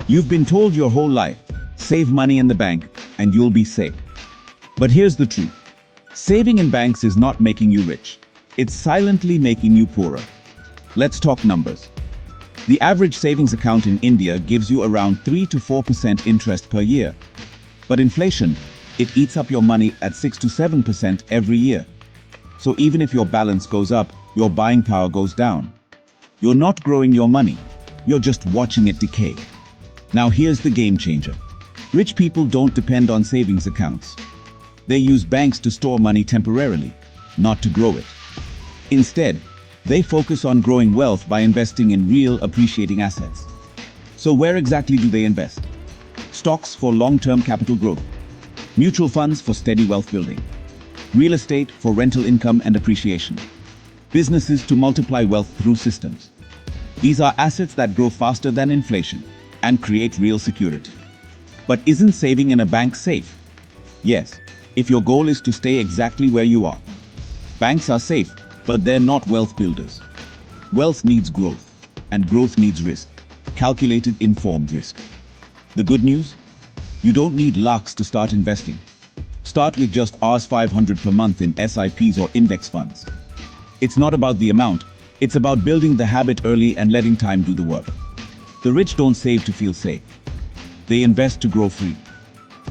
You've been told your whole life, save money in the bank and you'll be safe. But here's the truth. Saving in banks is not making you rich. It's silently making you poorer. Let's talk numbers. The average savings account in India gives you around 3 to 4% interest per year. But inflation, it eats up your money at 6 to 7% every year. So even if your balance goes up, your buying power goes down. You're not growing your money, you're just watching it decay. Now here's the game changer. Rich people don't depend on savings accounts. They use banks to store money temporarily, not to grow it. Instead, they focus on growing wealth by investing in real appreciating assets. So where exactly do they invest? Stocks for long-term capital growth, mutual funds for steady wealth building, real estate for rental income and appreciation, businesses to multiply wealth through systems. These are assets that grow faster than inflation and create real security. But isn't saving in a bank safe? Yes, if your goal is to stay exactly where you are. Banks are safe, but they're not wealth builders. Wealth needs growth, and growth needs risk, calculated informed risk. The good news? You don't need lakhs to start investing. Start with just Rs 500 per month in SIPs or index funds. It's not about the amount, it's about building the habit early and letting time do the work. The rich don't save to feel safe. They invest to grow free.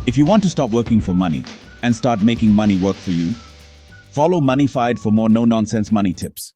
If you want to stop working for money and start making money work for you, follow Moneyfied for more no-nonsense money tips.